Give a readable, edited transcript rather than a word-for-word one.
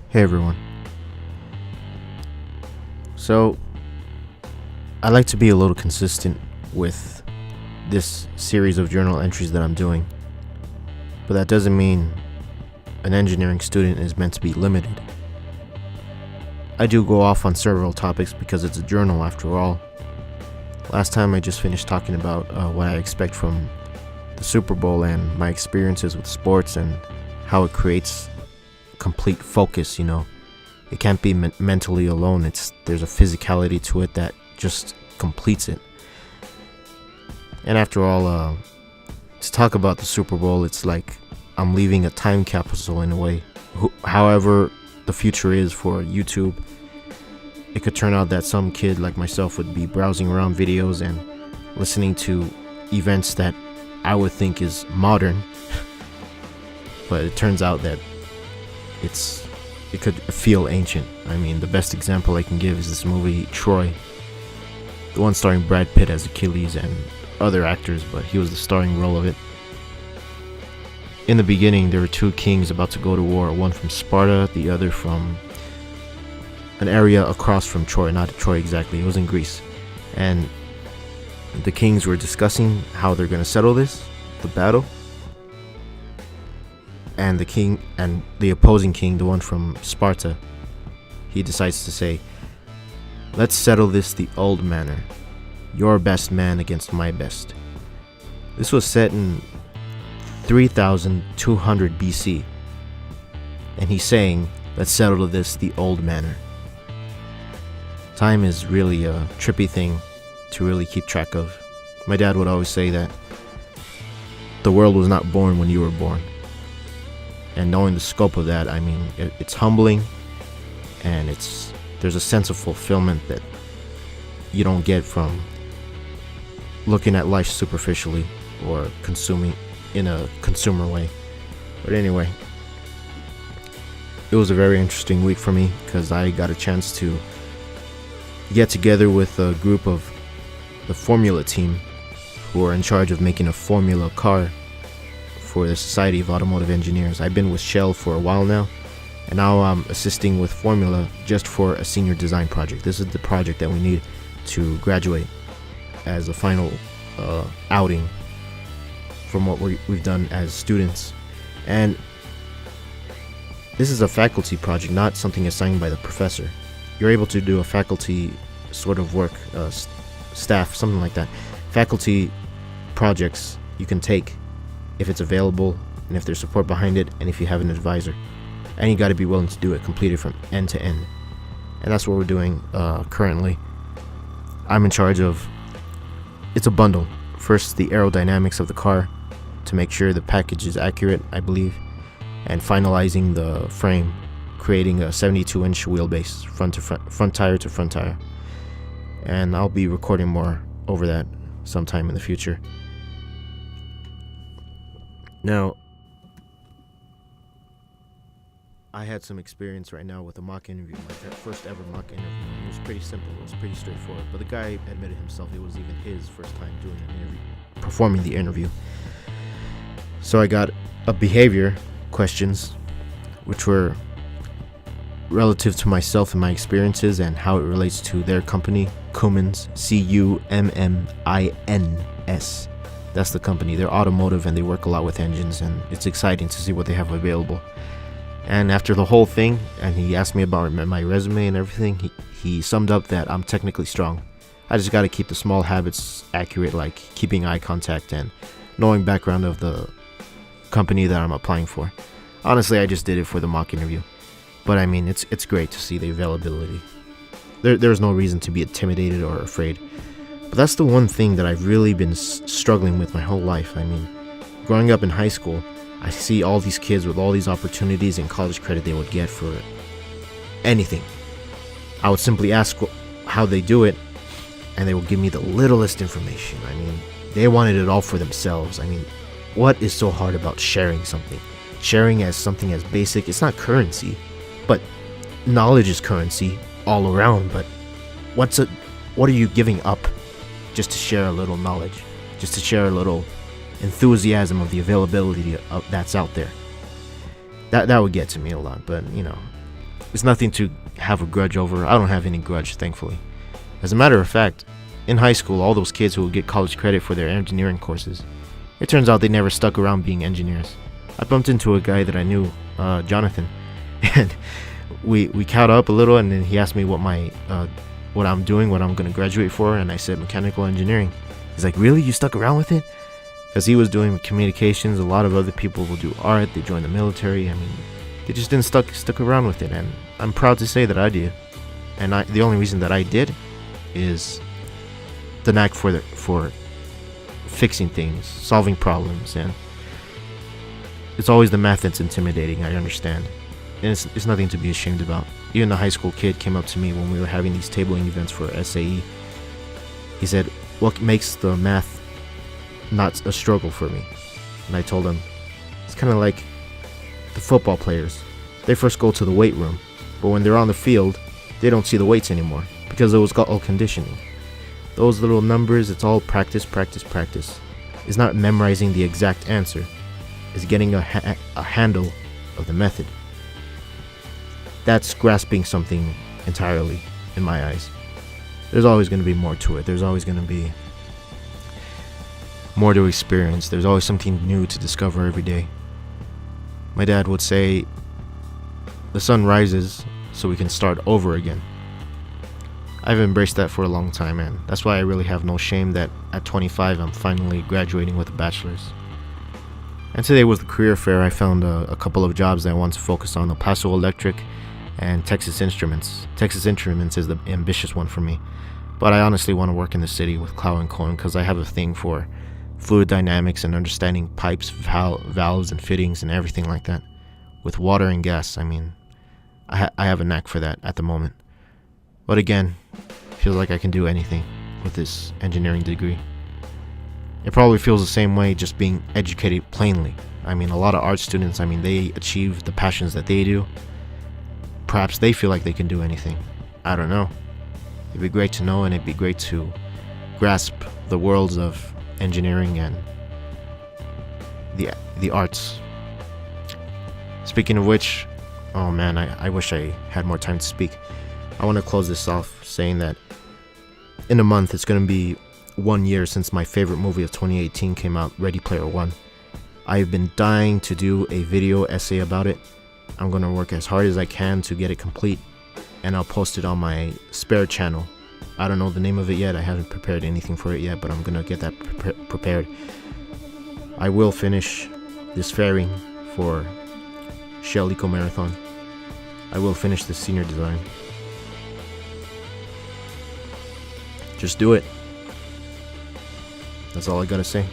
Hey everyone. So, I like to be a little consistent with this series of journal entries that I'm doing, but that doesn't mean an engineering student is meant to be limited. I do go off on several topics because it's a journal after all. Last time I just finished talking about what I expect from the Super Bowl and my experiences with sports and how it creates complete focus. It can't be mentally alone. There's a physicality to it that just completes it. And after all, to talk about the Super Bowl, it's like I'm leaving a time capsule in a way. However the future is for YouTube, it could turn out that some kid like myself would be browsing around videos and listening to events that I would think is modern, but it turns out that it could feel ancient. I mean, the best example I can give is this movie Troy, the one starring Brad Pitt as Achilles and other actors, but he was the starring role of it. In the beginning, there were two kings about to go to war, one from Sparta, the other from an area across from Troy, not Troy exactly, it was in Greece. And the kings were discussing how they're going to settle the battle. And the king and the opposing king, the one from Sparta, he decides to say, "Let's settle this the old manner. Your best man against my best." This was set in 3200 BC. And he's saying, let's settle this the old manner. Time is really a trippy thing to really keep track of. My dad would always say that the world was not born when you were born. And knowing the scope of that, I mean, it's humbling, and there's a sense of fulfillment that you don't get from looking at life superficially or consuming in a consumer way. But anyway, it was a very interesting week for me because I got a chance to get together with a group of the Formula team who are in charge of making a Formula car for the Society of Automotive Engineers. I've been with Shell for a while now, and now I'm assisting with Formula just for a senior design project. This is the project that we need to graduate as a final outing from what we've done as students. And this is a faculty project, not something assigned by the professor. You're able to do a faculty sort of work, staff, something like that. Faculty projects you can take if it's available and if there's support behind it and if you have an advisor. And you got to be willing to do it, complete it from end to end. And that's what we're doing currently. I'm in charge of, it's a bundle. First, the aerodynamics of the car to make sure the package is accurate, I believe, and finalizing the frame, creating a 72-inch wheelbase, front tire to front tire. And I'll be recording more over that sometime in the future. Now, I had some experience right now with a mock interview, my first ever mock interview. It was pretty simple, it was pretty straightforward, but the guy admitted himself it was even his first time doing an interview, performing the interview. So I got a behavior questions, which were relative to myself and my experiences and how it relates to their company, Cummins, Cummins. That's the company. They're automotive and they work a lot with engines, and it's exciting to see what they have available. And after the whole thing, and he asked me about my resume and everything, he summed up that I'm technically strong. I just got to keep the small habits accurate, like keeping eye contact and knowing background of the company that I'm applying for. Honestly, I just did it for the mock interview. But I mean, it's great to see the availability. There's no reason to be intimidated or afraid. But that's the one thing that I've really been struggling with my whole life. I mean, growing up in high school, I see all these kids with all these opportunities and college credit they would get for anything. I would simply ask how they do it, and they would give me the littlest information. I mean, they wanted it all for themselves. I mean, what is so hard about sharing something? Sharing as something as basic, it's not currency, but knowledge is currency all around. But what are you giving up just to share a little knowledge, just to share a little enthusiasm of the availability of that's out there? That would get to me a lot. But it's nothing to have a grudge over. I don't have any grudge, thankfully. As a matter of fact, in high school, all those kids who would get college credit for their engineering courses, it turns out they never stuck around being engineers. I bumped into a guy that I knew, Jonathan, and we caught up a little, and then he asked me what I'm doing, what I'm going to graduate for, and I said mechanical engineering. He's like, really? You stuck around with it? Because he was doing communications. A lot of other people will do art. They join the military. I mean, they just didn't stuck around with it, and I'm proud to say that I did. And the only reason that I did is the knack for fixing things, solving problems, and it's always the math that's intimidating. I understand, and it's nothing to be ashamed about. Even the high school kid came up to me when we were having these tabling events for SAE. He said, "What makes the math not a struggle for me?" And I told him, it's kind of like the football players. They first go to the weight room, but when they're on the field, they don't see the weights anymore because it was all conditioning. Those little numbers, it's all practice, practice, practice. It's not memorizing the exact answer. It's getting a handle of the method. That's grasping something entirely, in my eyes. There's always going to be more to it. There's always going to be more to experience. There's always something new to discover every day. My dad would say, the sun rises so we can start over again. I've embraced that for a long time, and that's why I really have no shame that at 25 I'm finally graduating with a bachelor's. And today with the career fair, I found a couple of jobs that I want to focus on: El Paso Electric and Texas Instruments. Texas Instruments is the ambitious one for me, but I honestly want to work in the city with Clow & Cohen because I have a thing for fluid dynamics and understanding pipes, valves and fittings and everything like that. With water and gas, I mean, I have a knack for that at the moment. But again, feels like I can do anything with this engineering degree. It probably feels the same way just being educated plainly. I mean, a lot of art students, I mean, they achieve the passions that they do. Perhaps they feel like they can do anything. I don't know. It'd be great to know, and it'd be great to grasp the worlds of engineering and the arts. Speaking of which, oh man, I wish I had more time to speak. I want to close this off saying that in a month it's going to be 1 year since my favorite movie of 2018 came out, Ready Player One. I've been dying to do a video essay about it. I'm going to work as hard as I can to get it complete, and I'll post it on my spare channel. I don't know the name of it yet. I haven't prepared anything for it yet, but I'm going to get that prepared. I will finish this fairing for Shell Eco Marathon. I will finish the senior design. Just do it. That's all I gotta say.